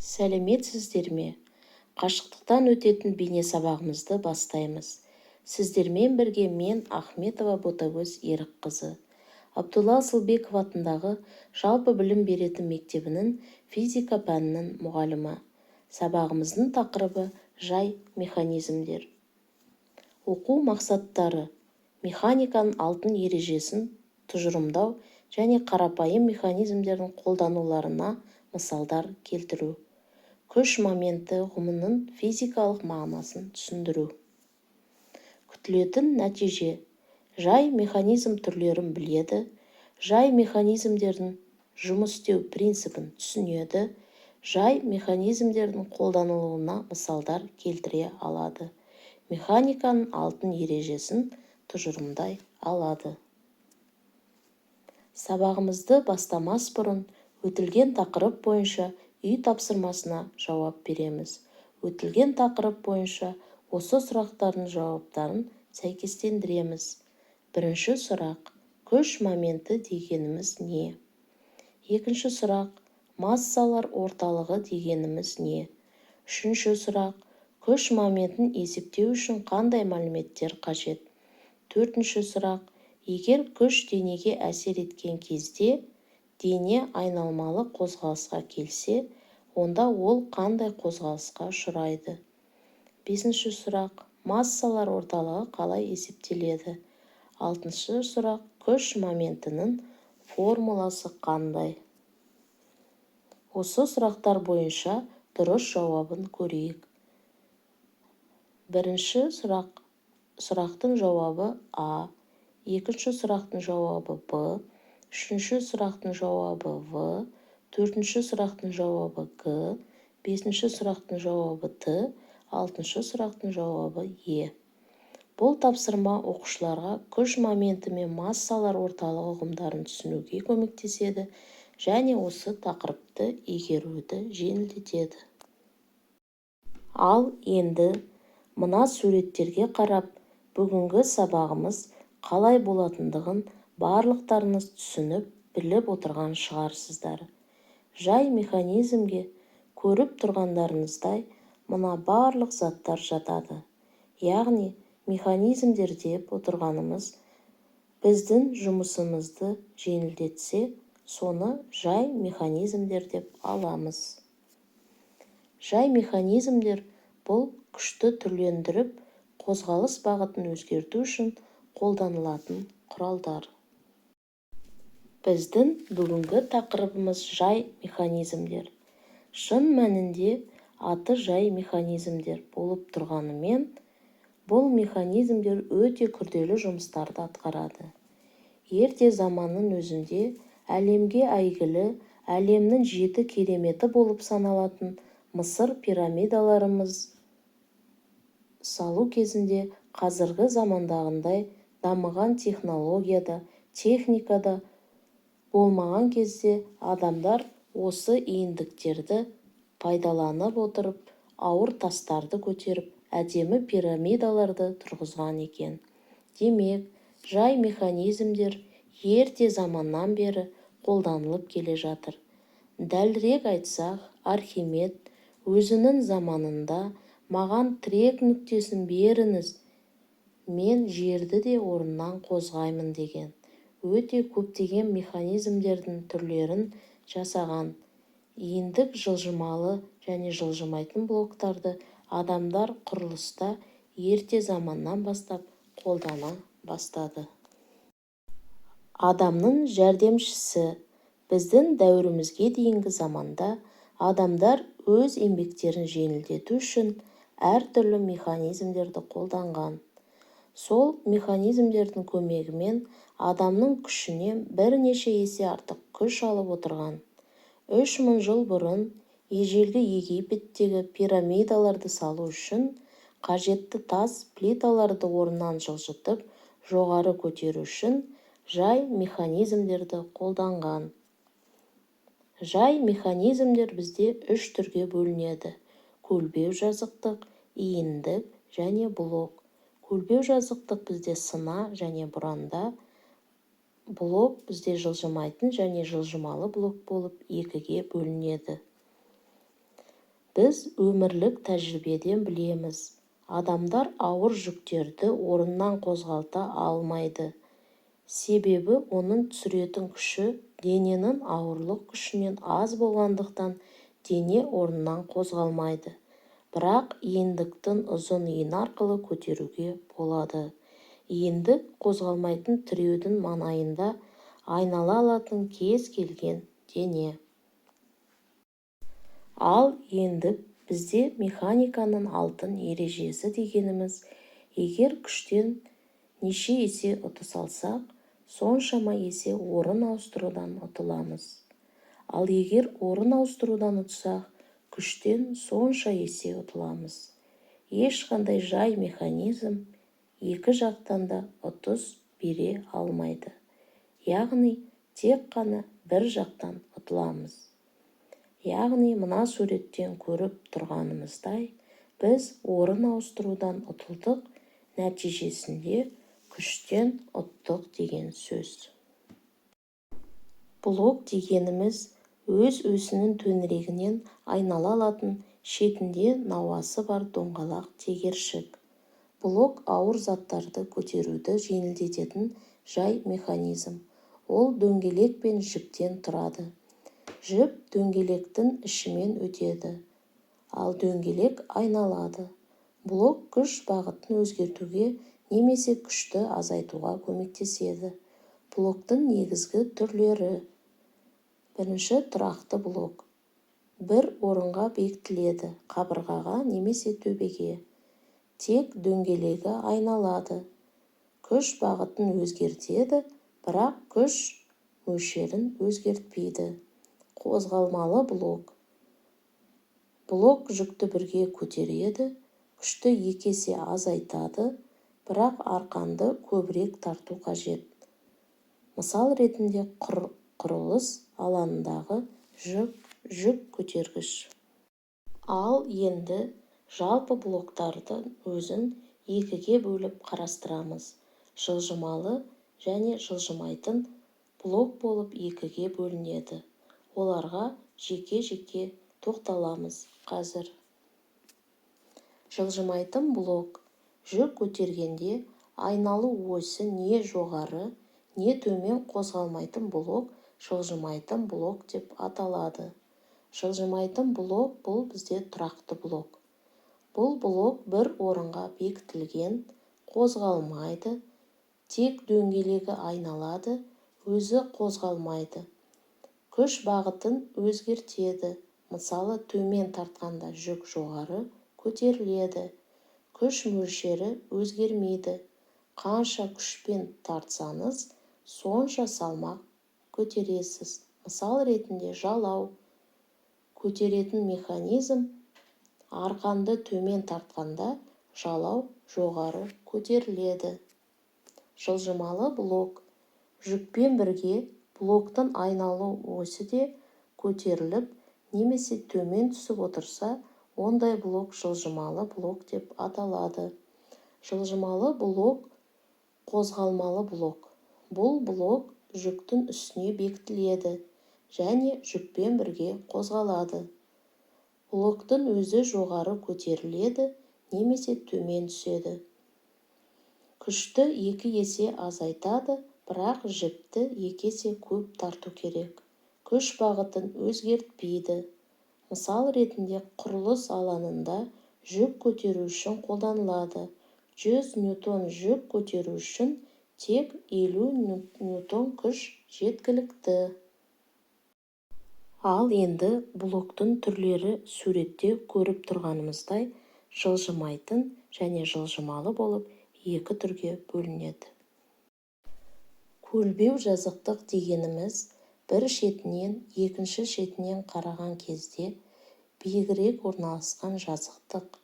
Сәлеметсіздер ме? Қашықтықтан өтетін бейне сабағымызды бастаймыз. Сіздермен бірге мен Ахметова Ботагөз Ерікқызы. Абдулла Асылбеков атындағы жалпы білім беретін мектебінің физика пәнінің мұғалімі. Сабағымыздың тақырыбы жай механизмдер. Оқу мақсаттары: механиканың алтын ережесін тұжырымдау және қарапайым механизмдердің қолдануларына мысалдар келтіру. Күш моменті ұғымының физикалық мағынасын түсіндіру. Күтілетін нәтиже: жай механизм түрлерін біледі, жай механизмдердің жұмыс істеу принципін түсінеді, жай механизмдердің қолданылуына мысалдар келтіре алады. Механиканың алтын ережесін тұжырымдай алады. Сабағымызды бастамас бұрын өтілген тақырып бойынша үй тапсырмасына жауап береміз. Өтілген тақырып бойынша осы сұрақтардың жауаптарын сәйкестендіреміз. Бірінші сұрақ: күш моменті дегеніміз не? Екінші сұрақ: массалар орталығы дегеніміз не? Үшінші сұрақ: күш моментін есептеу үшін қандай мәліметтер қажет? Төртінші сұрақ: егер күш денеге әсер еткен кезде дене айналмалы қозғалысқа келсе, онда ол қандай қозғалысқа ұшырайды? Бесінші сұрақ: массалар орталығы қалай есептеледі? Алтыншы сұрақ: күш моментінің формуласы қандай? Осы сұрақтар бойынша дұрыс жауабын көрейік. Бірінші сұрақтың жауабы А, екінші сұрақтың жауабы Б, үшінші сұрақтың жауабы В, төртінші сұрақтың жауабы Г, бесінші сұрақтың жауабы Т, алтыншы сұрақтың жауабы Е. Бұл тапсырма оқушыларға күш моменті мен массалар орталығы ұғымдарын түсінуге көмектеседі және осы тақырыпты игеруді жеңілдетеді. Ал енді мына суреттерге қарап, бүгінгі сабағымыз қалай болатындығын барлықтарыңыз түсініп, біліп отырған шығарсыздар. Жай механизмге көріп тұрғандарыңыздай мына барлық заттар жатады. Яғни, механизмдер деп отырғанымыз біздің жұмысымызды жеңілдетсе, соны жай механизмдер деп аламыз. Жай механизмдер бұл күшті түрлендіріп, қозғалыс бағытын өзгерту үшін қолданылатын құралдар. Біздің бүгінгі тақырыбымыз жай механизмдер. Шын мәнінде аты жай механизмдер болып тұрғанымен, бұл механизмдер өте күрделі жұмыстарды атқарады. Ерте заманның өзінде әлемге әйгілі, әлемнің 7 кереметі болып саналатын Мысыр пирамидаларымыз салу кезінде қазіргі замандағындай дамыған технологияда, техникада болмаған кезде адамдар осы иіндіктерді пайдаланып отырып, ауыр тастарды көтеріп, әдемі пирамидаларды тұрғызған екен. Демек, жай механизмдер ерте заманнан бері қолданылып келе жатыр. Дәлірек айтсақ, Архимед өзінің заманында маған тірек нүктесін беріңіз, мен жерді де орнынан қозғаймын деген. Өте көптеген механизмдердің түрлерін жасаған. Иіндік жылжымалы және жылжымайтын блоктарды адамдар құрылыста ерте заманнан бастап қолдана бастады. Адамның жәрдемшісі: біздің дәуірімізге дейінгі заманда адамдар өз еңбектерін жеңілдету үшін әртүрлі механизмдерді қолданған. Сол механизмдердің көмегімен адамның күшінен бірнеше есе артық күш алып отырған. 3000 жыл бұрын ежелгі Египеттегі пирамидаларды салу үшін қажетті тас плиталарды орнынан жылжытып, жоғары көтеру үшін жай механизмдерді қолданған. Жай механизмдер бізде 3 түрге бөлінеді: көлбеу жазықтық, иіндік және блок. Көлбеу жазықтық бізде сына және бұранда, блок бізде жылжымайтын және жылжымалы блок болып екіге бөлінеді. Біз өмірлік тәжірибеден білеміз. Адамдар ауыр жүктерді орнынан қозғалта алмайды. Себебі оның түсіретін күші дененің ауырлық күшінен аз болғандықтан дене орнынан қозғалмайды. Бірақ ендіктің ұзын иін арқылы көтеруге болады. Ендік қозғалмайтын тіреудің маңайында айнала алатын кез келген дене. Ал ендік бізде механиканың алтын ережесі дегеніміз, егер күштен неше есе ұтыс алсақ, соншама есе орын ауыстырудан ұтыламыз. Ал егер орын ауыстырудан ұтсақ, күштен сонша есе ұтыламыз. Ешқандай жай механизм екі жақтан да ұтыс бере алмайды. Яғни, тек қана бір жақтан ұтыламыз. Яғни, мына суреттен көріп тұрғанымыздай, біз орын ауыстырудан ұтылдық, нәтижесінде күштен ұттық деген сөз. Блок дегеніміз өз өзінің төңірегінен айнала алатын, шетінде науасы бар доңғалақ тегершік. Блок ауыр заттарды көтеруді жеңілдететін жай механизм. Ол дөңгелек пен жіптен тұрады. Жіп дөңгелектің ішімен өтеді, ал дөңгелек айналады. Блок күш бағытын өзгертуге немесе күшті азайтуға көмектеседі. Блоктың негізгі түрлері. Бірінші, тұрақты блок. Бір орынға бекітіледі, қабырғаға немесе төбеге. Тек дөңгелегі айналады. Күш бағытын өзгертеді, бірақ күш мөлшерін өзгертпейді. Қозғалмалы блок. Блок жүкті бірге көтереді, күшті екі есе азайтады, бірақ арқанды көбірек тарту қажет. Мысал ретінде құрылыс алаңындағы жүк көтергіш. Ал енді жалпы блоктардың өзін екіге бөліп қарастырамыз. Жылжымалы және жылжымайтын блок болып екіге бөлінеді. Оларға жеке-жеке тоқталамыз қазір. Жылжымайтын блок. Жүк көтергенде айналу осі не жоғары, не төмен қозғалмайтын блок жылжымайтын блок деп аталады. Жылжымайтын блок бұл бізде тұрақты блок. Бұл блок бір орынға бекітілген, қозғалмайды, тек дөңгелегі айналады, өзі қозғалмайды. Күш бағытын өзгертеді. Мысалы, төмен тартқанда жүк жоғары көтеріледі. Күш мөлшері өзгермейді. Қанша күшпен тартсаңыз, сонша салмақ көтересіз. Мысал ретінде жалау. Көтеретін механизм арқанды төмен тартқанда жалау жоғары көтеріледі. Жылжымалы блок. Жүкпен бірге блоктың айналу осі де көтеріліп, немесе төмен түсіп отырса, ондай блок жылжымалы блок деп аталады. Жылжымалы блок қозғалмалы блок. Бұл блок жүктің үстіне бекітіледі және жүкпен бірге қозғалады. Блоктың өзі жоғары көтеріледі немесе төмен түседі. Күшті екі есе азайтады, бірақ жіпті екі есе көп тарту керек. Күш бағытын өзгертпейді. Мысал ретінде құрылыс алаңында жүк көтеру үшін қолданылады. 100 ньютон жүк көтеру үшін тек 50 ньютон күш жеткілікті. Ал енді блоктың түрлері суретте көріп тұрғанымыздай жылжымайтын және жылжымалы болып екі түрге бөлінеді. Көлбеу жазықтық дегеніміз бір шетінен екінші шетінен қараған кезде биігірек орналасқан жазықтық.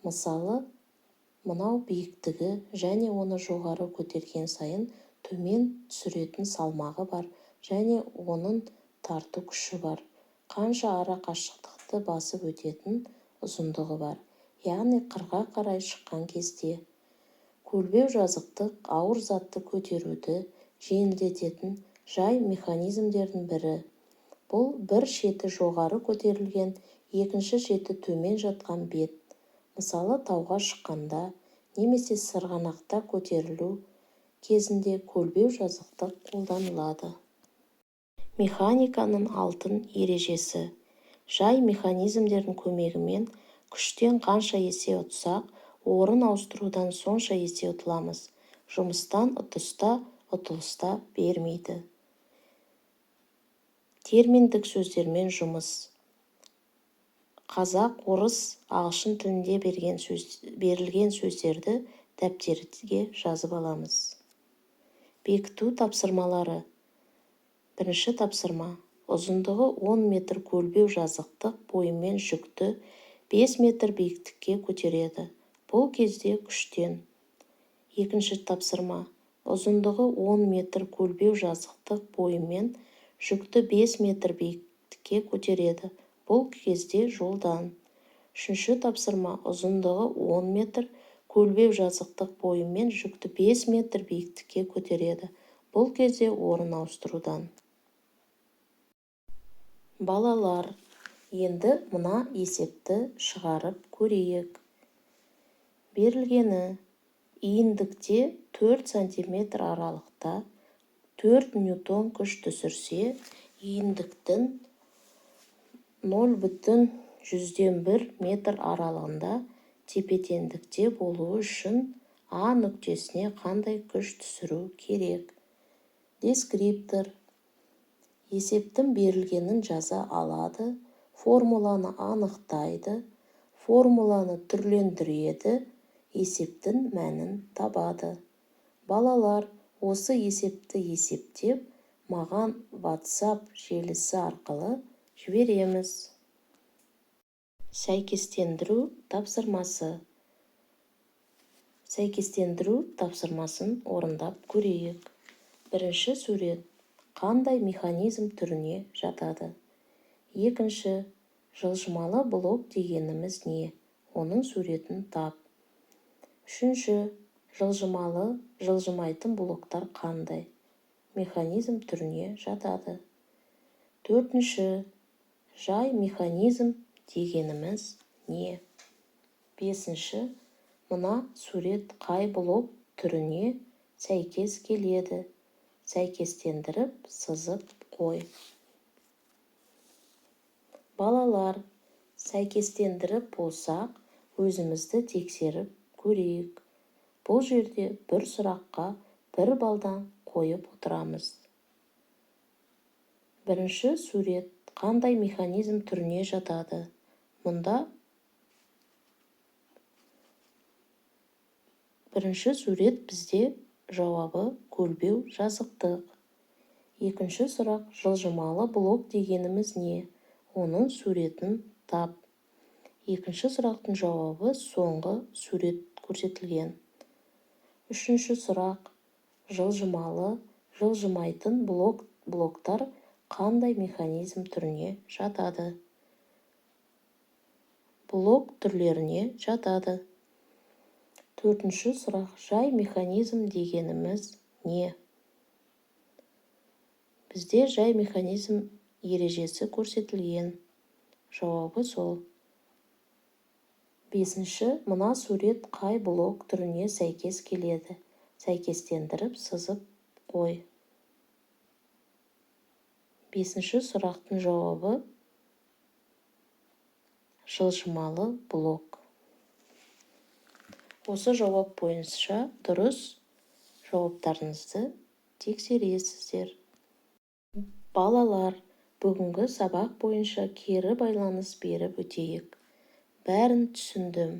Мысалы, мынау биіктігі және оны жоғары көтерген сайын төмен түсіретін салмағы бар және оның тарту күші бар. Қанша ара қашықтықты басып өтетін ұзындығы бар. Яғни қырға қарай шыққан кезде. Көлбеу жазықтық ауыр затты көтеруді жеңілдететін жай механизмдердің бірі. Бұл бір шеті жоғары көтерілген, екінші шеті төмен жатқан бет. Мысалы, тауға шыққанда немесе сырғанақта көтерілу кезінде көлбеу жазықтық қолданылады. Механиканың алтын ережесі. Жай механизмдердің көмегімен күштен қанша есе ұтсақ, орын ауыстырудан сонша есе ұтыламыз. Жұмыстан ұтылыста бермейді. Терминдік сөздермен жұмыс. Қазақ, орыс, ағылшын тілінде берілген сөздерді дәптерге жазып аламыз. Бекіту тапсырмалары. Бірінші тапсырма. Ұзындығы 10 метр көлбеу жазықтық бойымен жүкті 5 метр биіктікке көтереді. Бұл кезде күштен. Екінші тапсырма. Ұзындығы 10 метр көлбеу жазықтық бойымен жүкті 5 метр биіктікке көтереді. Бұл кезде жолдан. Үшінші тапсырма. Ұзындығы 10 метр көлбеу жазықтық бойымен жүкті 5 метр биіктікке көтереді. Бұл кезде орын ауыстырудан. Балалар, енді мына есепті шығарып көрейік. Берілгені, иіндікте 4 см аралықта 4 ньютон күш түсірсе, иіндіктің 0,1 метр аралығында тепе-теңдікте болуы үшін А нүктесіне қандай күш түсіру керек? Дескриптор. Есептің берілгенін жаза алады, формуланы анықтайды, формуланы түрлендіреді, есептің мәнін табады. Балалар, осы есепті есептеп, маған WhatsApp желісі арқылы жібереміз. Сәйкестендіру тапсырмасы. Сәйкестендіру тапсырмасын орындап көрейік. Бірінші сурет. Қандай механизм түріне жатады? Екінші. Жылжымалы блок дегеніміз не? Оның суретін тап. Үшінші. Жылжымалы, жылжымайтын блоктар қандай? Механизм түріне жатады. Төртінші. Жай механизм дегеніміз не? Бесінші. Мына сурет қай блок түріне сәйкес келеді? Сәйкестендіріп, сызып қой. Балалар, сәйкестендіріп болсақ, өзімізді тексеріп көрейік. Бұл жерде бір сұраққа бір балдан қойып отырамыз. Бірінші сурет қандай механизм түріне жатады? Мұнда бірінші сурет бізде жауабы көлбеу жазықтық. Екінші сұрақ, жылжымалы блок дегеніміз не? Оның суретін тап. Екінші сұрақтың жауабы соңғы сурет көрсетілген. Үшінші сұрақ, жылжымалы, жылжымайтын блоктар қандай механизм түріне жатады? Блок түрлеріне жатады. Төртінші сұрақ, жай механизм дегеніміз не? Бізде жай механизм ережесі көрсетілген. Жауабы сол. Бесінші, мына сурет қай блок түріне сәйкес келеді? Сәйкестендіріп, сызып қой. Бесінші сұрақтың жауабы жылжымалы блок. Осы жауап бойынша дұрыс жауаптарыңызды тексересіздер. Балалар, бүгінгі сабақ бойынша кері байланыс беріп өтейік. Бәрін түсіндім.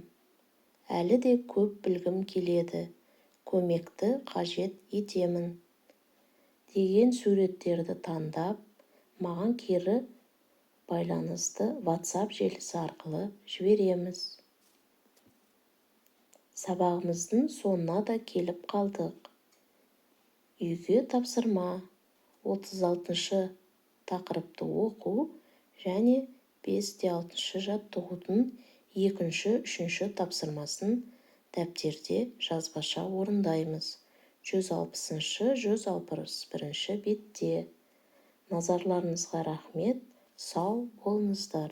Әлі де көп білгім келеді. Көмекті қажет етемін. Деген суреттерді таңдап, маған кері байланысты WhatsApp желісі арқылы жібереміз. Сабағымыздың соңына да келіп қалдық. Үйге тапсырма 36-шы тақырыпты оқу және 5-6 жаттығудың 2-3 тапсырмасын дәптерде жазбаша орындаймыз. 160-161 бетте. Назарларыңызға рахмет, сау болыңыздар.